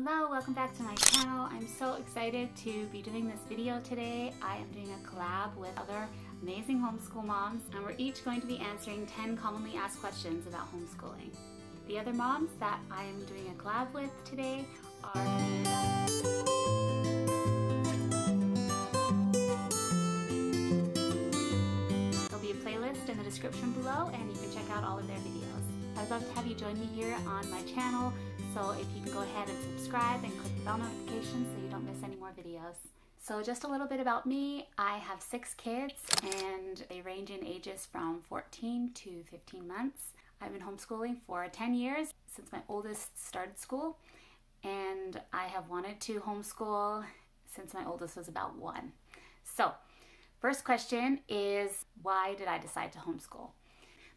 Hello, welcome back to my channel. I'm so excited to be doing this video today. I am doing a collab with other amazing homeschool moms, and we're each going to be answering 10 commonly asked questions about homeschooling. The other moms that I am doing a collab with today are there'll be a playlist in the description below and you can check out all of their videos. I'd love to have you join me here on my channel, so if you can go ahead and subscribe and click the bell notification so you don't miss any more videos. So just a little bit about me. I have 6 kids and they range in ages from 14 to 15 months. I've been homeschooling for 10 years since my oldest started school, and I have wanted to homeschool since my oldest was about 1. So first question is, why did I decide to homeschool?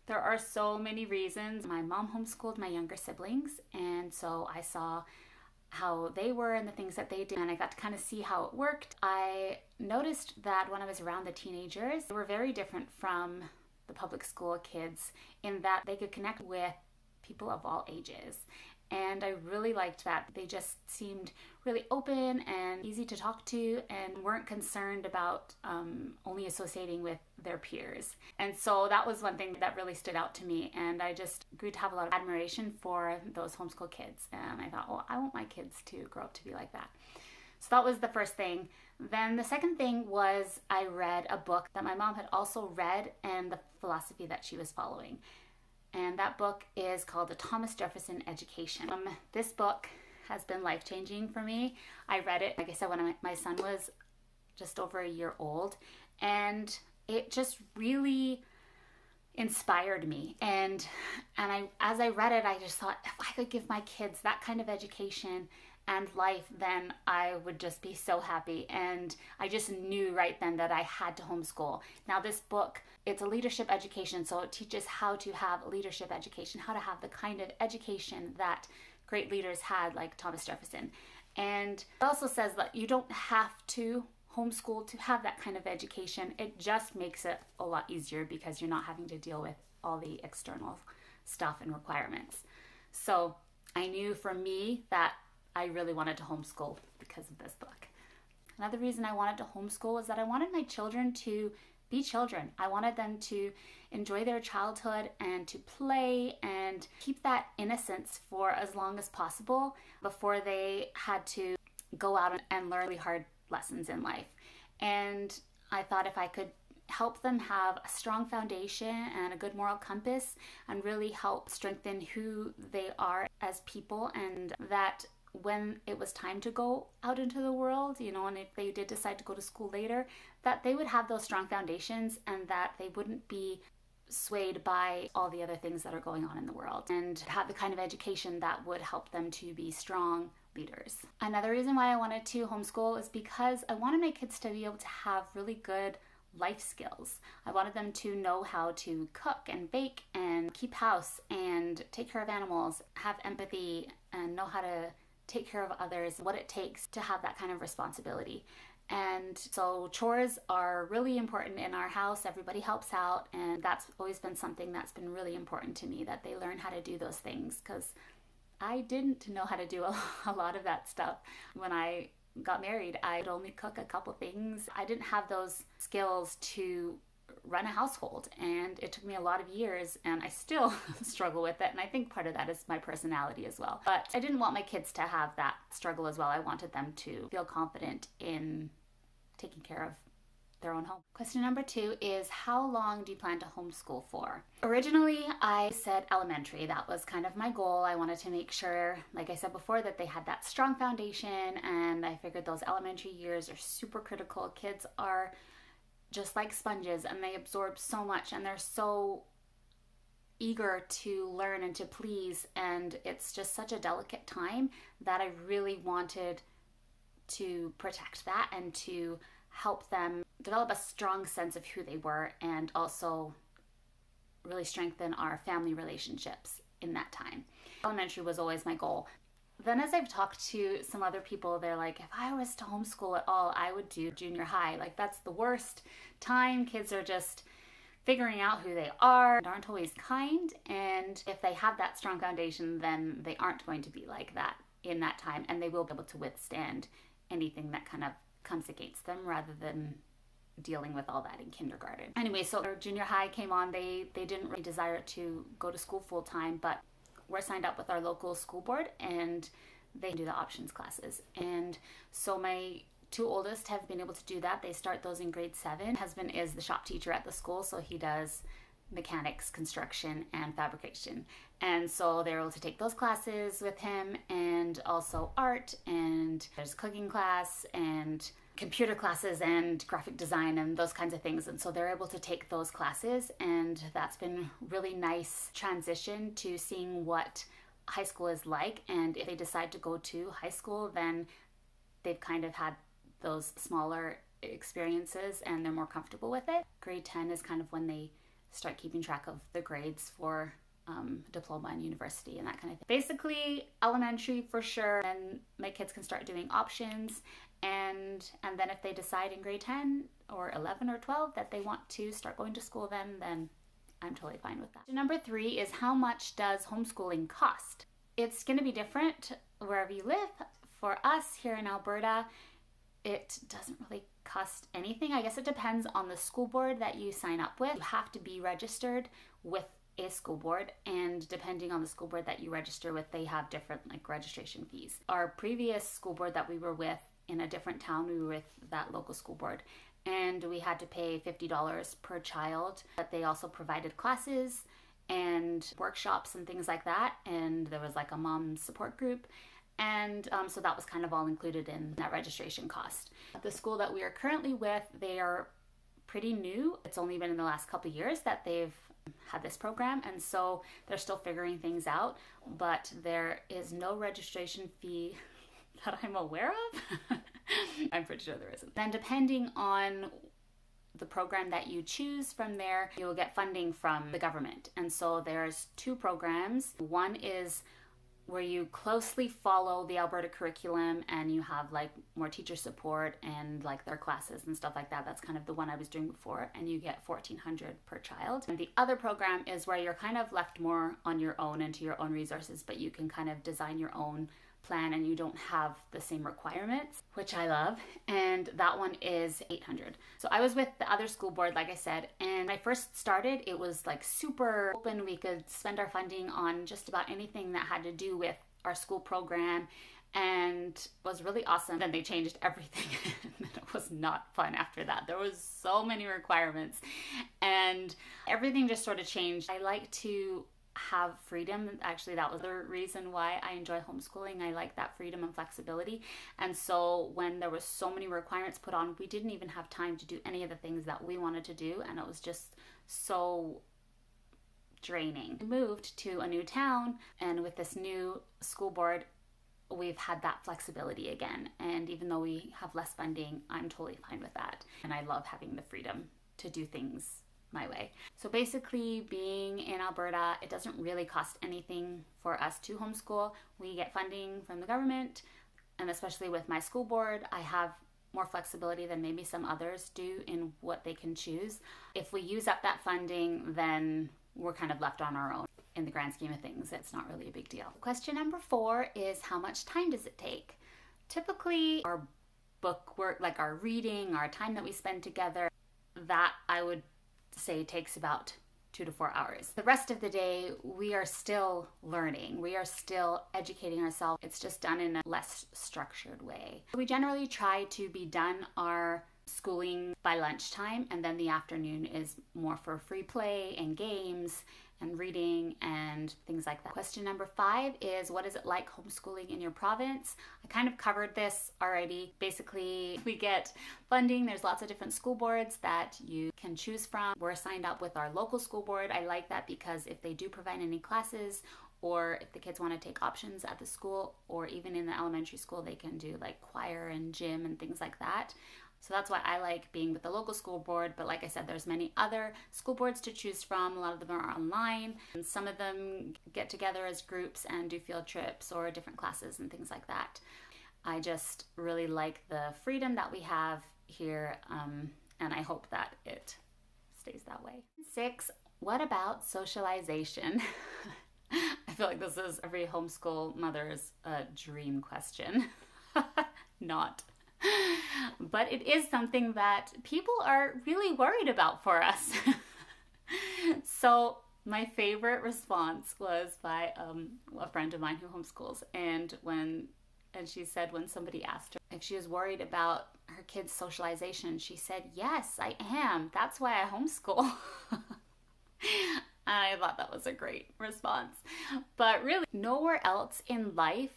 There are so many reasons. My mom homeschooled my younger siblings, and so I saw how they were and the things that they did, and I got to kind of see how it worked. I noticed that when I was around the teenagers, they were very different from the public school kids in that they could connect with people of all ages. And I really liked that. They just seemed really open and easy to talk to and weren't concerned about only associating with their peers. And so that was one thing that really stood out to me, and I just grew to have a lot of admiration for those homeschool kids. And I thought, oh, I want my kids to grow up to be like that. So that was the first thing. Then the second thing was I read a book that my mom had also read and the philosophy that she was following. And that book is called The Thomas Jefferson Education. This book has been life-changing for me. I read it, like I said, when my son was just over a year old, and it just really inspired me. And as I read it, I just thought, if I could give my kids that kind of education and life, then I would just be so happy. And I just knew right then that I had to homeschool. Now this book, it's a leadership education, so it teaches how to have leadership education, how to have the kind of education that great leaders had, like Thomas Jefferson. And it also says that you don't have to homeschool to have that kind of education. It just makes it a lot easier because you're not having to deal with all the external stuff and requirements. So I knew for me that I really wanted to homeschool because of this book. Another reason I wanted to homeschool was that I wanted my children to be children. I wanted them to enjoy their childhood and to play and keep that innocence for as long as possible before they had to go out and learn really hard lessons in life. And I thought if I could help them have a strong foundation and a good moral compass and really help strengthen who they are as people, and that when it was time to go out into the world, you know, and if they did decide to go to school later, that they would have those strong foundations and that they wouldn't be swayed by all the other things that are going on in the world, and have the kind of education that would help them to be strong leaders. Another reason why I wanted to homeschool is because I wanted my kids to be able to have really good life skills. I wanted them to know how to cook and bake and keep house and take care of animals, have empathy, and know how to take care of others, what it takes to have that kind of responsibility. And so chores are really important in our house. Everybody helps out, and that's always been something that's been really important to me, that they learn how to do those things, because I didn't know how to do a lot of that stuff. When I got married, I'd only cook a couple things. I didn't have those skills to run a household, and it took me a lot of years, and I still struggle with it, and I think part of that is my personality as well. But I didn't want my kids to have that struggle as well. I wanted them to feel confident in taking care of their own home. Question number 2 is, how long do you plan to homeschool for? Originally, I said elementary. That was kind of my goal. I wanted to make sure, like I said before, that they had that strong foundation, and I figured those elementary years are super critical. Kids are just like sponges, and they absorb so much, and they're so eager to learn and to please, and it's just such a delicate time that I really wanted to protect that and to help them develop a strong sense of who they were, and also really strengthen our family relationships in that time. Elementary was always my goal. Then as I've talked to some other people, they're like, if I was to homeschool at all, I would do junior high. Like, that's the worst time. Kids are just figuring out who they are, aren't always kind, and if they have that strong foundation, then they aren't going to be like that in that time, and they will be able to withstand anything that kind of comes against them rather than dealing with all that in kindergarten. Anyway, so our junior high came on. They didn't really desire to go to school full time, but we're signed up with our local school board and they do the options classes. And so my two oldest have been able to do that. They start those in grade 7. Husband is the shop teacher at the school, so he does mechanics, construction, and fabrication. And so they're able to take those classes with him, and also art, and there's cooking class and computer classes and graphic design and those kinds of things. And so they're able to take those classes, and that's been really nice transition to seeing what high school is like. And if they decide to go to high school, then they've kind of had those smaller experiences and they're more comfortable with it. Grade 10 is kind of when they start keeping track of the grades for diploma and university and that kind of thing. Basically, elementary for sure, and my kids can start doing options, and then if they decide in grade 10 or 11 or 12 that they want to start going to school, then I'm totally fine with that. Number 3 is, how much does homeschooling cost? It's going to be different wherever you live. For us here in Alberta, it doesn't really cost anything. I guess it depends on the school board that you sign up with. You have to be registered with a school board, and depending on the school board that you register with, they have different like registration fees. Our previous school board that we were with in a different town, we were with that local school board, and we had to pay $50 per child. But they also provided classes and workshops and things like that, and there was like a mom support group. And so that was kind of all included in that registration cost. The school that we are currently with, they are pretty new. It's only been in the last couple of years that they've had this program, and so they're still figuring things out, but there is no registration fee that I'm aware of. I'm pretty sure there isn't. Then depending on the program that you choose from there, you'll get funding from the government. And so there's 2 programs. One is where you closely follow the Alberta curriculum and you have like more teacher support and like their classes and stuff like that. That's kind of the one I was doing before, and you get $1,400 per child. And the other program is where you're kind of left more on your own and to your own resources, but you can kind of design your own plan and you don't have the same requirements, which I love. And that one is $800. So I was with the other school board, like I said, and when I first started, it was like super open. We could spend our funding on just about anything that had to do with our school program, and was really awesome. Then they changed everything and it was not fun after that. There was so many requirements and everything just sort of changed. I like to have freedom. Actually, that was the reason why I enjoy homeschooling. I like that freedom and flexibility. And so when there was so many requirements put on, we didn't even have time to do any of the things that we wanted to do, and it was just so draining. We moved to a new town, and with this new school board, we've had that flexibility again. And even though we have less funding, I'm totally fine with that. And I love having the freedom to do things my way. So basically, being in Alberta, it doesn't really cost anything for us to homeschool. We get funding from the government, and especially with my school board, I have more flexibility than maybe some others do in what they can choose. If we use up that funding, then we're kind of left on our own. In the grand scheme of things, it's not really a big deal. Question number 4 is, how much time does it take? Typically, our book work, like our reading, our time that we spend together, that I would say takes about 2 to 4 hours. The rest of the day, we are still learning. We are still educating ourselves. It's just done in a less structured way. We generally try to be done our schooling by lunchtime, and then the afternoon is more for free play and games and reading and things like that. Question number 5 is, what is it like homeschooling in your province? I kind of covered this already. Basically, we get funding. There's lots of different school boards that you can choose from. We're signed up with our local school board. I like that because if they do provide any classes, or if the kids want to take options at the school, or even in the elementary school, they can do like choir and gym and things like that. So that's why I like being with the local school board. But like I said, there's many other school boards to choose from. A lot of them are online, and some of them get together as groups and do field trips or different classes and things like that. I just really like the freedom that we have here, and I hope that it stays that way. 6, what about socialization? I feel like this is every homeschool mother's dream question. Not. But it is something that people are really worried about for us. So my favorite response was by a friend of mine who homeschools, and she said when somebody asked her if she was worried about her kids' socialization, she said, "Yes, I am. That's why I homeschool." I thought that was a great response. But really, nowhere else in life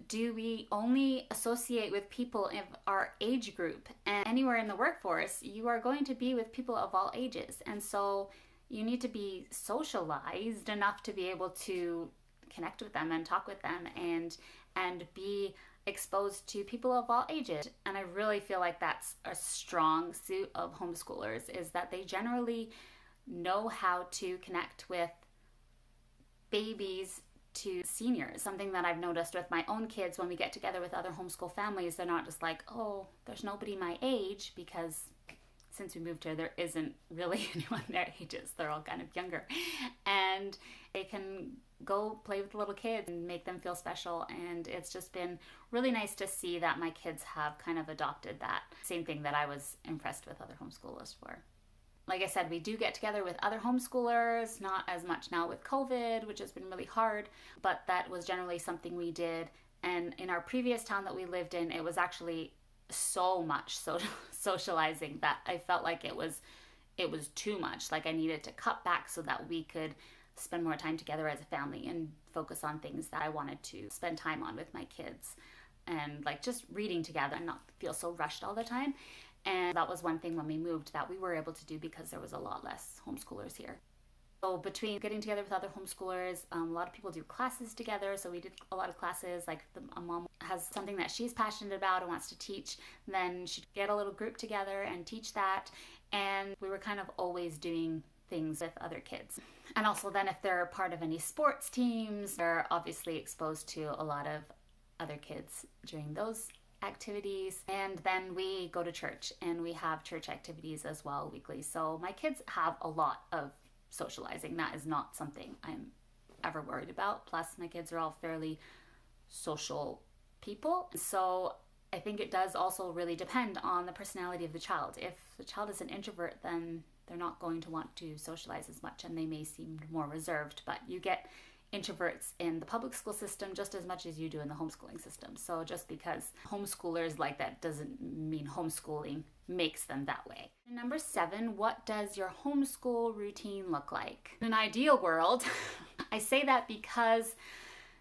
do we only associate with people in our age group. And anywhere in the workforce, you are going to be with people of all ages. And so you need to be socialized enough to be able to connect with them and talk with them and be exposed to people of all ages. And I really feel like that's a strong suit of homeschoolers, is that they generally know how to connect with babies to seniors. Something that I've noticed with my own kids when we get together with other homeschool families, they're not just like, oh, there's nobody my age, because since we moved here, there isn't really anyone their ages. They're all kind of younger. And they can go play with the little kids and make them feel special. And it's just been really nice to see that my kids have kind of adopted that same thing that I was impressed with other homeschoolers for. Like I said, we do get together with other homeschoolers, not as much now with COVID, which has been really hard, but that was generally something we did. And in our previous town that we lived in, it was actually so much socializing that I felt like it was too much. Like I needed to cut back so that we could spend more time together as a family and focus on things that I wanted to spend time on with my kids, and like just reading together and not feel so rushed all the time. And that was one thing when we moved that we were able to do because there was a lot less homeschoolers here. So between getting together with other homeschoolers, a lot of people do classes together. So we did a lot of classes, like a mom has something that she's passionate about and wants to teach, then she'd get a little group together and teach that. And we were kind of always doing things with other kids. And also then if they're part of any sports teams, they're obviously exposed to a lot of other kids during those activities. And then we go to church and we have church activities as well weekly. So my kids have a lot of socializing. That is not something I'm ever worried about. Plus my kids are all fairly social people. So I think it does also really depend on the personality of the child. If the child is an introvert, then they're not going to want to socialize as much and they may seem more reserved, but you get introverts in the public school system just as much as you do in the homeschooling system. So just because homeschoolers like that doesn't mean homeschooling makes them that way. Number 7, what does your homeschool routine look like? In an ideal world, I say that because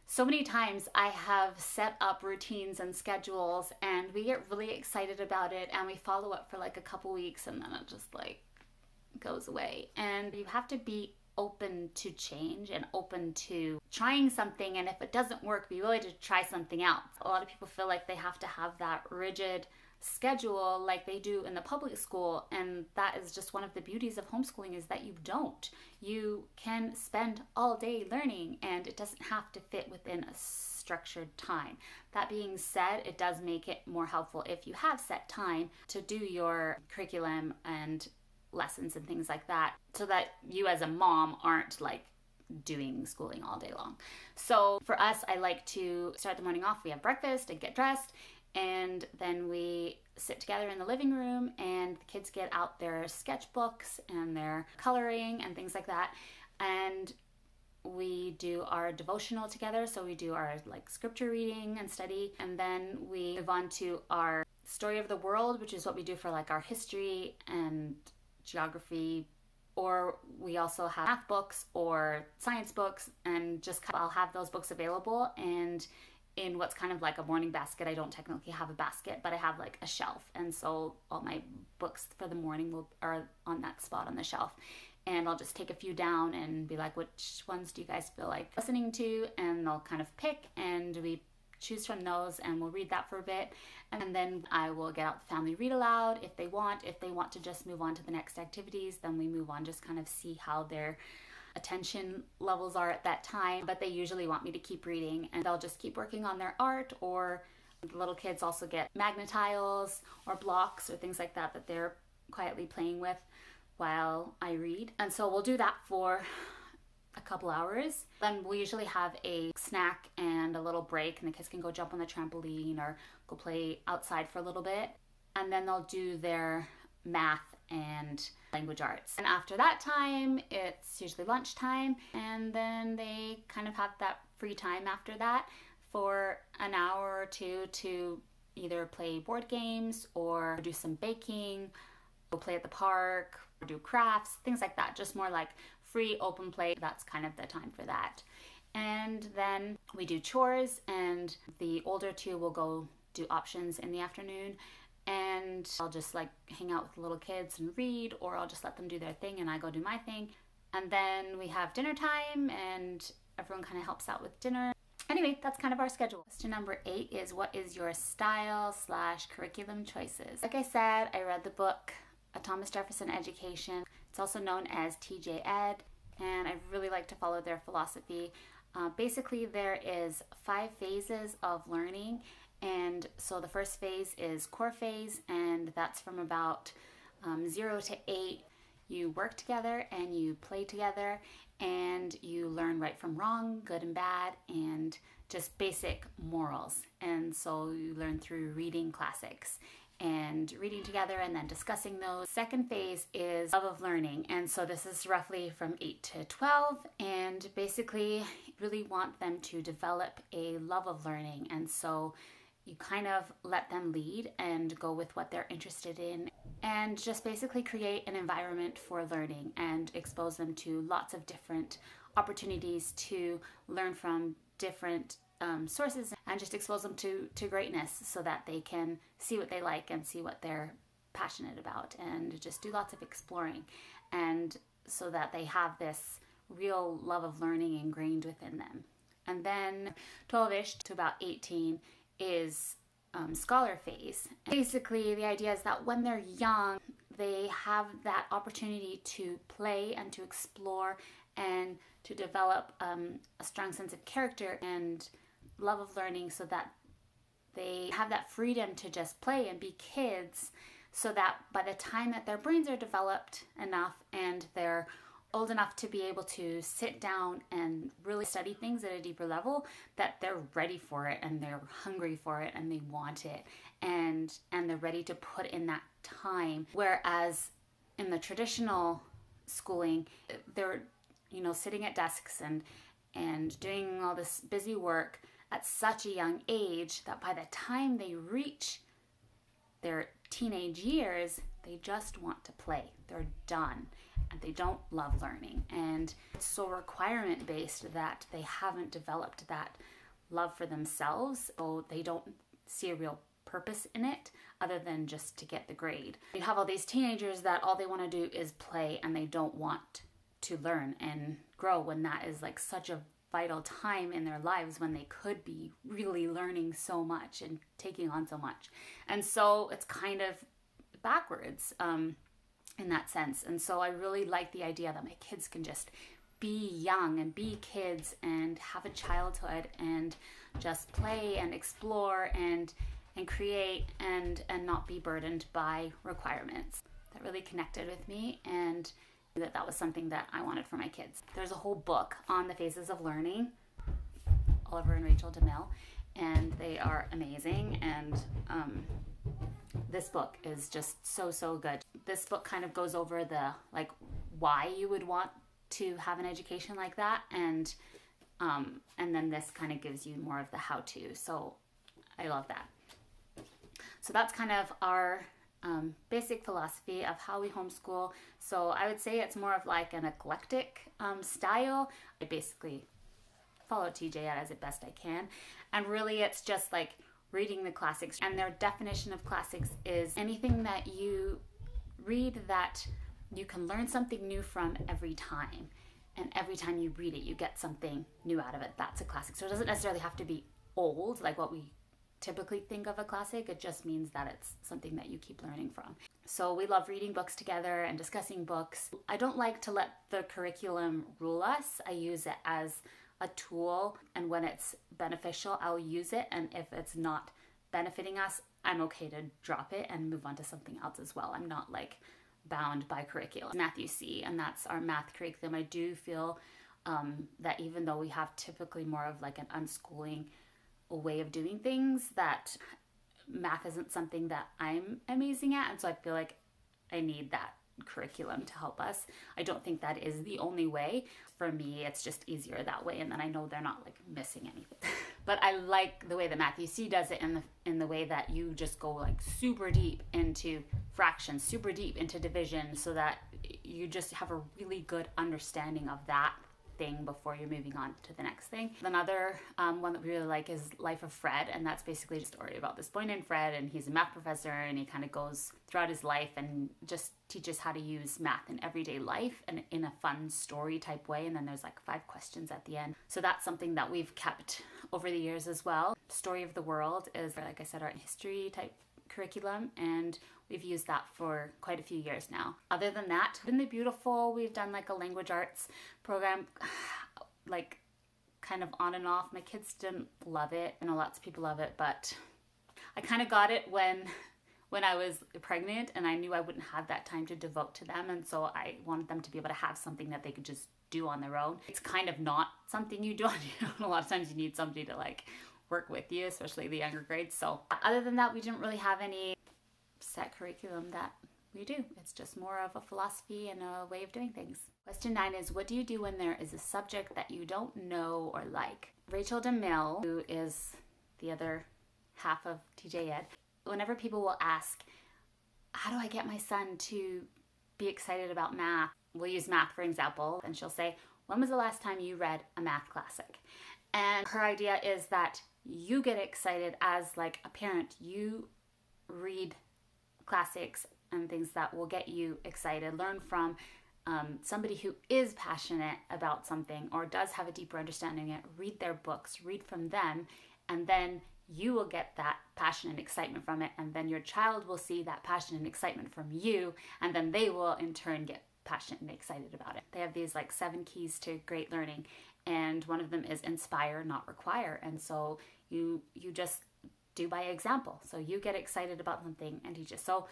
so many times I have set up routines and schedules and we get really excited about it and we follow up for like a couple weeks and then it just like goes away. And you have to be open to change and open to trying something, and if it doesn't work, be willing to try something else. A lot of people feel like they have to have that rigid schedule like they do in the public school, and that is just one of the beauties of homeschooling, is that you don't. You can spend all day learning and it doesn't have to fit within a structured time. That being said, it does make it more helpful if you have set time to do your curriculum and lessons and things like that, so that you as a mom aren't like doing schooling all day long. So for us, I like to start the morning off. We have breakfast and get dressed, and then we sit together in the living room and the kids get out their sketchbooks and their coloring and things like that, and we do our devotional together. So we do our like scripture reading and study, and then we move on to our story of the world, which is what we do for like our history and geography, or we also have math books or science books, and just I'll have those books available. And in what's kind of like a morning basket, I don't technically have a basket, but I have like a shelf, and so all my books for the morning are on that spot on the shelf, and I'll just take a few down and be like, which ones do you guys feel like listening to? And they'll kind of pick, and we choose from those and we'll read that for a bit, and then I will get out the family read aloud if they want. If they want to just move on to the next activities, then we move on, just kind of see how their attention levels are at that time. But they usually want me to keep reading, and they'll just keep working on their art, or the little kids also get magnet tiles or blocks or things like that that they're quietly playing with while I read. And so we'll do that for a couple hours. Then we usually have a snack and a little break, and the kids can go jump on the trampoline or go play outside for a little bit. And then they'll do their math and language arts. And after that time, it's usually lunchtime, and then they kind of have that free time after that for an hour or two to either play board games or do some baking, go play at the park, or do crafts, things like that. Just more like free open play. That's kind of the time for that. And then we do chores, and the older two will go do options in the afternoon, and I'll just like hang out with the little kids and read, or I'll just let them do their thing and I go do my thing. And then we have dinner time and everyone kind of helps out with dinner. Anyway, that's kind of our schedule. Question number 8 is, what is your style/curriculum choices? Like I said, I read the book, A Thomas Jefferson Education. It's also known as TJ Ed, and I really like to follow their philosophy. Basically, there is 5 phases of learning, and so the first phase is core phase, and that's from about 0 to 8. You work together and you play together, and you learn right from wrong, good and bad, and just basic morals. And so you learn through reading classics and reading together and then discussing those. Second phase is love of learning, and so this is roughly from 8 to 12, and basically really want them to develop a love of learning. And so you kind of let them lead and go with what they're interested in, and just basically create an environment for learning and expose them to lots of different opportunities to learn from different sources, and just expose them to greatness so that they can see what they like and see what they're passionate about, and just do lots of exploring, and so that they have this real love of learning ingrained within them. And then 12-ish to about 18 is scholar phase. Basically, the idea is that when they're young, they have that opportunity to play and to explore and to develop a strong sense of character and love of learning, so that they have that freedom to just play and be kids, so that by the time that their brains are developed enough and they're old enough to be able to sit down and really study things at a deeper level, that they're ready for it and they're hungry for it and they want it, and they're ready to put in that time. Whereas in the traditional schooling, they're sitting at desks and doing all this busy work at such a young age that by the time they reach their teenage years, they just want to play. They're done. And they don't love learning, and it's so requirement based that they haven't developed that love for themselves, so they don't see a real purpose in it other than just to get the grade. You have all these teenagers that all they want to do is play, and they don't want to learn and grow, when that is like such a vital time in their lives when they could be really learning so much and taking on so much. And so it's kind of backwards in that sense. And so I really like the idea that my kids can just be young and be kids and have a childhood and just play and explore and create and not be burdened by requirements. That really connected with me, and that was something that I wanted for my kids. There's a whole book on the phases of learning, Oliver and Rachel DeMille, and they are amazing. And this book is just so good. This book kind of goes over the why you would want to have an education like that, and then this kind of gives you more of the how-to. So I love that. So that's kind of our basic philosophy of how we homeschool. So I would say it's more of like an eclectic style. I basically follow TJ as best I can, and really it's just like reading the classics. And their definition of classics is anything that you read that you can learn something new from every time, and every time you read it you get something new out of it. That's a classic. So it doesn't necessarily have to be old like what we typically think of a classic. It just means that it's something that you keep learning from. So we love reading books together and discussing books. I don't like to let the curriculum rule us. I use it as a tool, and when it's beneficial I'll use it, and if it's not benefiting us, I'm okay to drop it and move on to something else as well. I'm not like bound by curriculum. Math UC, and that's our math curriculum. I do feel that even though we have typically more of like an unschooling way of doing things, that math isn't something that I'm amazing at. And so I feel like I need that curriculum to help us. I don't think that is the only way. For me, it's just easier that way, and then I know they're not like missing anything. But I like the way that Matthew C does it in the way that you just go like super deep into fractions, super deep into division, so that you just have a really good understanding of that thing before you're moving on to the next thing. Another one that we really like is Life of Fred, and that's basically a story about this boy named Fred, and he's a math professor, and he kind of goes throughout his life and just teaches how to use math in everyday life and in a fun story type way. And then there's like 5 questions at the end. So that's something that we've kept over the years as well. Story of the World is, like I said, our history type curriculum, and we've used that for quite a few years now. Other than that, in the beautiful, we've done like a language arts program, like kind of on and off. My kids didn't love it. I know lots of people love it, but I kind of got it when I was pregnant, and I knew I wouldn't have that time to devote to them, and so I wanted them to be able to have something that they could just do on their own. It's kind of not something you do on your own. A lot of times you need somebody to like work with you, especially the younger grades. So other than that, we didn't really have any set curriculum that we do. It's just more of a philosophy and a way of doing things. Question 9 is, what do you do when there is a subject that you don't know or like? Rachel DeMille, who is the other half of TJ Ed, whenever people will ask, how do I get my son to be excited about math? We'll use math for example, and she'll say, when was the last time you read a math classic? And her idea is that you get excited as like a parent. You read classics and things that will get you excited. Learn from somebody who is passionate about something or does have a deeper understanding of it. Read their books, read from them, and then you will get that passion and excitement from it, and then your child will see that passion and excitement from you, and then they will in turn get passionate and excited about it. They have these like 7 keys to great learning, and one of them is inspire, not require. And so you just do by example. So you get excited about something and teach it. So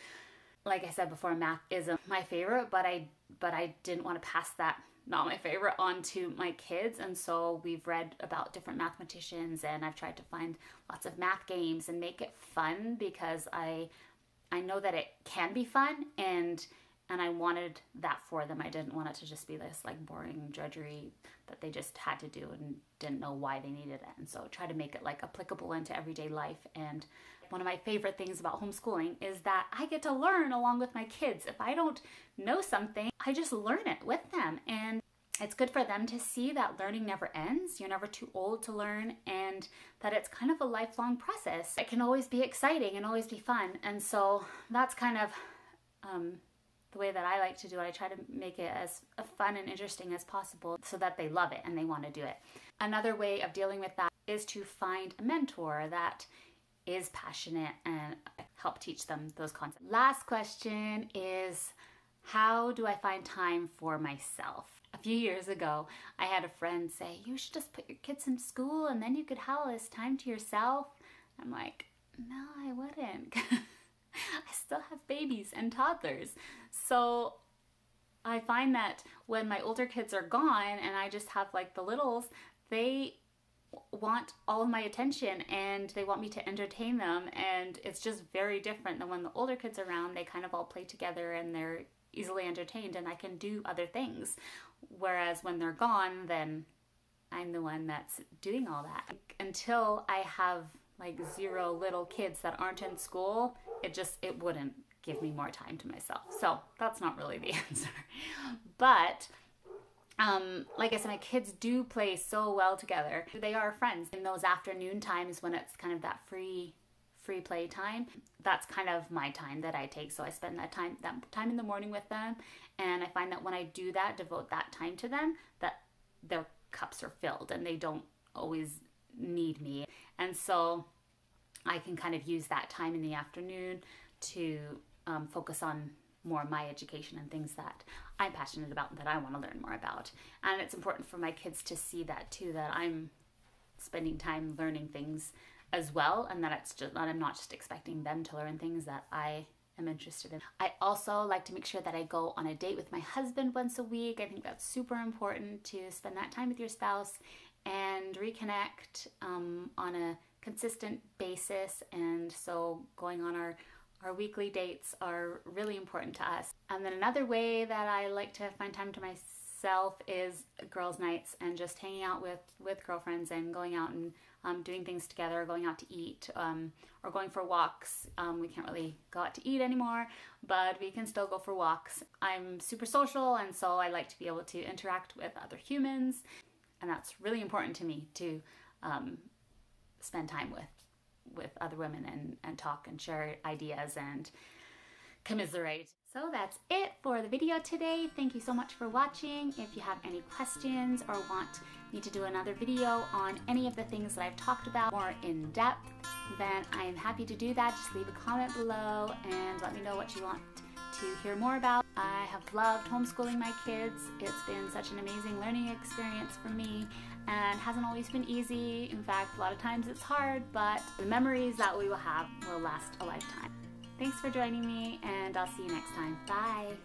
like I said before, math isn't my favorite, but I didn't want to pass that not my favorite on to my kids. And so we've read about different mathematicians, and I've tried to find lots of math games and make it fun, because I know that it can be fun, and I wanted that for them. I didn't want it to just be this like boring drudgery that they just had to do and didn't know why they needed it. And so try to make it like applicable into everyday life. And one of my favorite things about homeschooling is that I get to learn along with my kids. If I don't know something, I just learn it with them. And it's good for them to see that learning never ends. You're never too old to learn, and that it's kind of a lifelong process. It can always be exciting and always be fun. And so that's kind of the way that I like to do it. I try to make it as fun and interesting as possible so that they love it and they want to do it. Another way of dealing with that is to find a mentor that is passionate and help teach them those concepts. Last question is, how do I find time for myself? A few years ago, I had a friend say, you should just put your kids in school and then you could have all this time to yourself. I'm like, no, I wouldn't. I still have babies and toddlers. So I find that when my older kids are gone and I just have like the littles, they want all of my attention and they want me to entertain them, and it's just very different than when the older kids are around. They kind of all play together and they're easily entertained and I can do other things, whereas when they're gone, then I'm the one that's doing all that. Until I have like 0 little kids that aren't in school, it wouldn't give me more time to myself. So that's not really the answer. But like I said, my kids do play so well together. They are friends. In those afternoon times when it's kind of that free play time, that's kind of my time that I take. So I spend that time in the morning with them, and I find that when I do that, devote that time to them, that their cups are filled and they don't always need me. And so I can kind of use that time in the afternoon to focus on more my education and things that I'm passionate about and that I want to learn more about. And it's important for my kids to see that too, that I'm spending time learning things as well, and that I'm not just expecting them to learn things, that I am interested in. I also like to make sure that I go on a date with my husband once a week. I think that's super important to spend that time with your spouse and reconnect on a consistent basis. And so going on our weekly dates are really important to us. And then another way that I like to find time to myself is girls' nights and just hanging out with girlfriends and going out and doing things together, going out to eat, or going for walks. We can't really go out to eat anymore, but we can still go for walks. I'm super social, and so I like to be able to interact with other humans, and that's really important to me, to spend time with other women and talk and share ideas and commiserate. So that's it for the video today. Thank you so much for watching. If you have any questions or want me to do another video on any of the things that I've talked about more in depth, then I'm happy to do that. Just leave a comment below and let me know what you want to hear more about. I have loved homeschooling my kids. It's been such an amazing learning experience for me and hasn't always been easy. In fact, a lot of times it's hard, but the memories that we will have will last a lifetime. Thanks for joining me, and I'll see you next time. Bye!